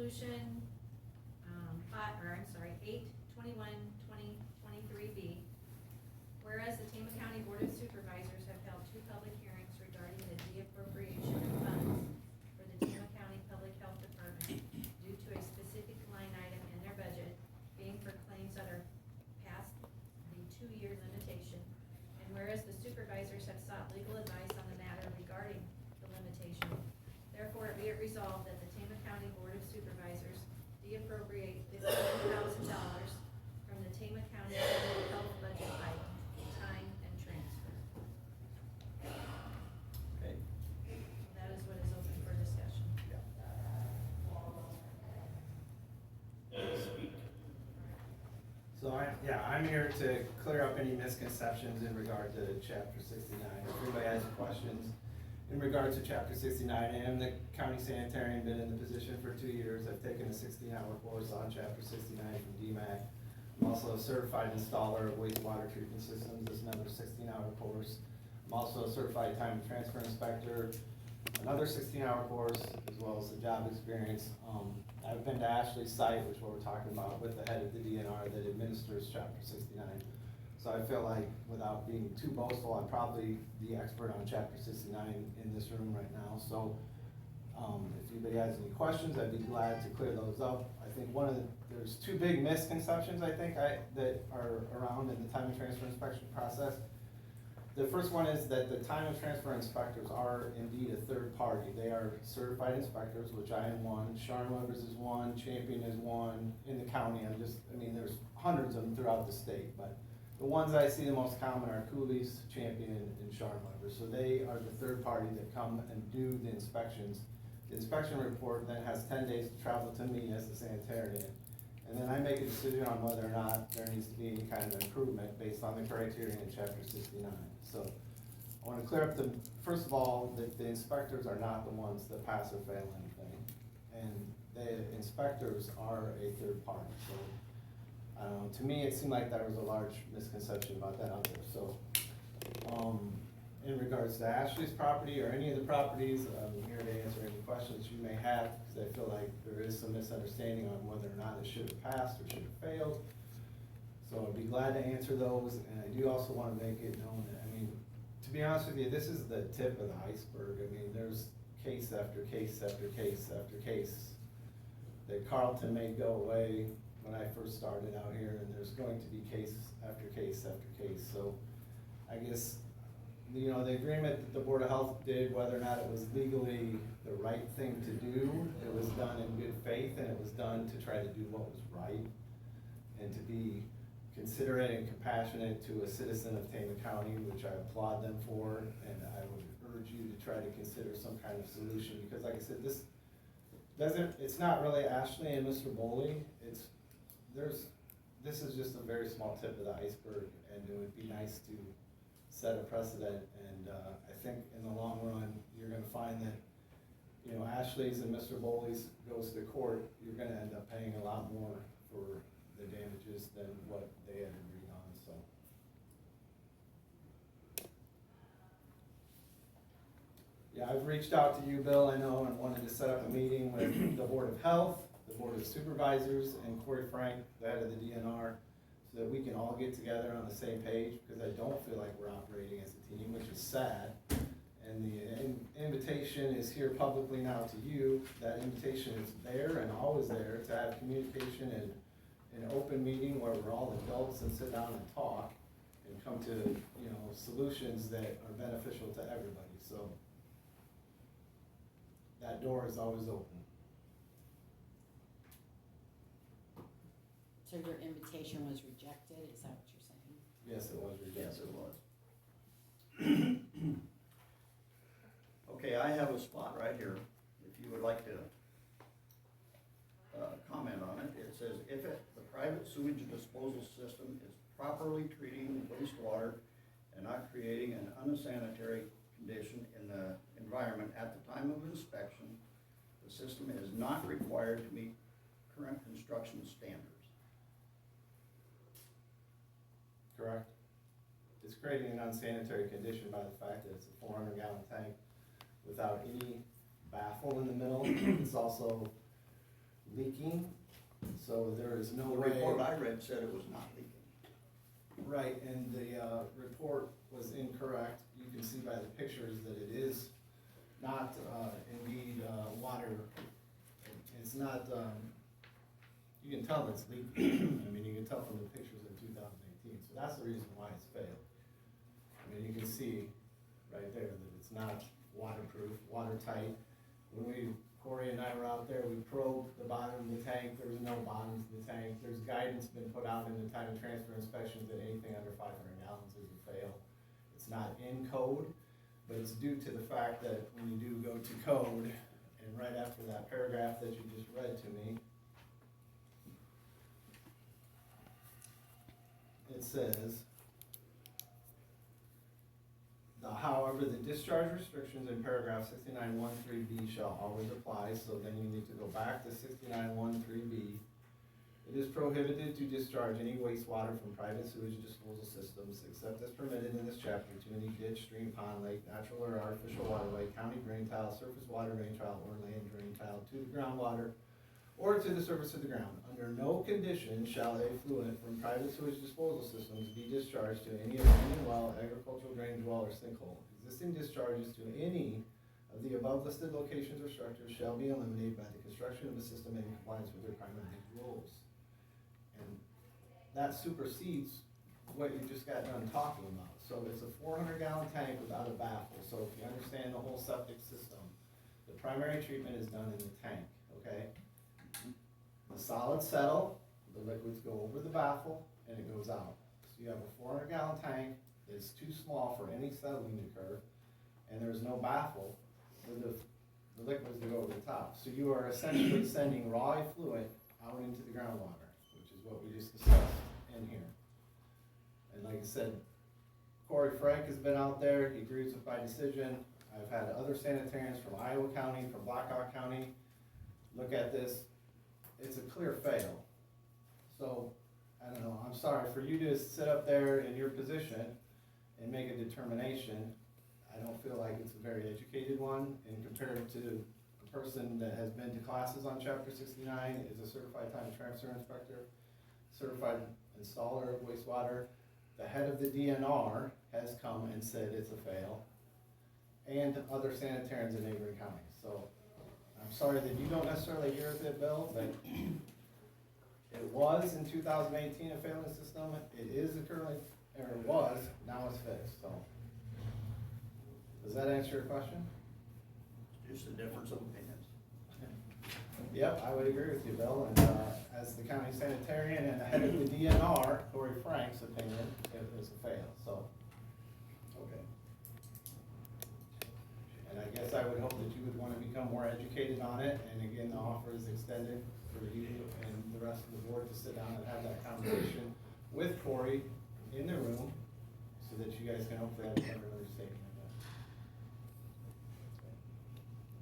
resolution, 8/21/2023B. Whereas the Tama County Board of Supervisors have held 2 public hearings regarding the de-appropriation of funds for the Tama County Public Health Department due to a specific line item in their budget being for claims that are past the 2-year limitation. And whereas the supervisors have sought legal advice on the matter regarding the limitation, therefore be it resolved that the Tama County Board of Supervisors de-appropriate $51,000 from the Tama County Public Health budget item, time and transfer. Okay. That is what is open for discussion. So I'm here to clear up any misconceptions in regard to chapter 69. If anybody has questions in regard to chapter 69, I am the county sanitarian, been in the position for 2 years. I've taken a 16-hour course on chapter 69 from DMAC. I'm also a certified installer of wastewater treatment systems. This is another 16-hour course. I'm also a certified time and transfer inspector, another 16-hour course, as well as the job experience. I've been to Ashley's site, which what we're talking about, with the head of the DNR that administers chapter 69. So I feel like, without being too boastful, I'm probably the expert on chapter 69 in this room right now. So if anybody has any questions, I'd be glad to clear those up. I think there's 2 big misconceptions I think that are around in the time and transfer inspection process. The first one is that the time and transfer inspectors are indeed a third party. They are certified inspectors, which I am one. Sharon Weber's is one, Champion is one. In the county, there's hundreds of them throughout the state, but the ones I see the most common are Cooley's, Champion, and Sharon Weber. So they are the third party that come and do the inspections. The inspection report then has 10 days to travel to me as the sanitarian. And then I make a decision on whether or not there needs to be any kind of improvement based on the criteria in chapter 69. So I want to clear up first of all, that the inspectors are not the ones that pass or fail anything. And the inspectors are a third party. So to me, it seemed like there was a large misconception about that out there. So in regards to Ashley's property or any of the properties, I'm here to answer any questions you may have, because I feel like there is some misunderstanding on whether or not it should have passed or should have failed. So I'd be glad to answer those, and I do also want to make it known that, to be honest with you, this is the tip of the iceberg. There's case after case after case after case that Carlton made go away when I first started out here, and there's going to be case after case after case. So I guess, the agreement that the Board of Health did, whether or not it was legally the right thing to do, it was done in good faith, and it was done to try to do what was right, and to be considerate and compassionate to a citizen of Tama County, which I applaud them for, and I would urge you to try to consider some kind of solution, because like I said, it's not really Ashley and Mr. Boley, this is just a very small tip of the iceberg, and it would be nice to set a precedent, and I think in the long run, you're gonna find that, Ashley's and Mr. Boley's goes to court, you're gonna end up paying a lot more for the damages than what they had agreed on, so. Yeah, I've reached out to you, Bill, I know, and wanted to set up a meeting with the Board of Health, the Board of Supervisors, and Corey Frank, the head of the DNR, so that we can all get together on the same page, because I don't feel like we're operating as a team, which is sad. And the invitation is here publicly now to you. That invitation is there and always there to have communication and an open meeting where we're all adults and sit down and talk and come to, solutions that are beneficial to everybody. So that door is always open. So your invitation was rejected, is that what you're saying? Yes, it was rejected. Yes, it was. Okay, I have a spot right here, if you would like to comment on it. It says, if the private sewage disposal system is properly treating wastewater and not creating an unsanitary condition in the environment at the time of inspection, the system is not required to meet current construction standards. Correct. It's creating an unsanitary condition by the fact that it's a 400-gallon tank without any baffle in the middle. It's also leaking, so there is no The way. report I read said it was not leaking. Right, and the, report was incorrect. You can see by the pictures that it is not, indeed, water. It's not, you can tell it's leaking. I mean, you can tell from the pictures in 2018, so that's the reason why it's failed. I mean, you can see right there that it's not waterproof, watertight. When Corey and I were out there, we probed the bottom of the tank, there was no bottom to the tank. There's guidance been put out in the time of transfer inspections that anything under 500 gallons is a fail. It's not in code, but it's due to the fact that when you do go to code, and right after that paragraph that you just read to me, it says, however, the discharge restrictions in paragraph 6913B shall always apply, so then you need to go back to 6913B. It is prohibited to discharge any wastewater from private sewage disposal systems except as permitted in this chapter to any ditch, stream, pond, lake, natural or artificial waterway, county drain tile, surface water drain tile, or land drain tile to the groundwater or to the surface of the ground. Under no condition shall effluent from private sewage disposal systems be discharged to any abandoned well, agricultural drainage well, or sinkhole. Existing discharges to any of the above listed locations or structures shall be eliminated by the construction of a system in compliance with their primary rules. And that supersedes what you just got done talking about. So it's a 400-gallon tank without a baffle. So if you understand the whole septic system, the primary treatment is done in the tank, okay? The solids settle, the liquids go over the baffle, and it goes out. So you have a 400-gallon tank that's too small for any settling to occur, and there's no baffle for the liquids to go over the top. So you are essentially sending raw effluent out into the groundwater, which is what we just discussed in here. And like I said, Corey Frank has been out there, he agrees with my decision. I've had other sanitarians from Iowa County, from Blackhawk County, look at this. It's a clear fail. So, I don't know, I'm sorry, for you to sit up there in your position and make a determination, I don't feel like it's a very educated one, and compared to a person that has been to classes on chapter 69, is a certified time and transfer inspector, certified installer of wastewater. The head of the DNR has come and said it's a fail, and other sanitarians in neighboring counties. So, I'm sorry that you don't necessarily hear it, Bill, but it was in 2018 a failing system. It is currently, or it was, now it's fixed, so. Does that answer your question? Just a difference of opinions. Yep, I would agree with you, Bill, and as the county sanitarian and the head of the DNR, Corey Frank's opinion, it was a fail, so. Okay. And I guess I would hope that you would want to become more educated on it, and again, the offer is extended for you and the rest of the board to sit down and have that conversation with Corey in the room, so that you guys can hopefully have a better understanding.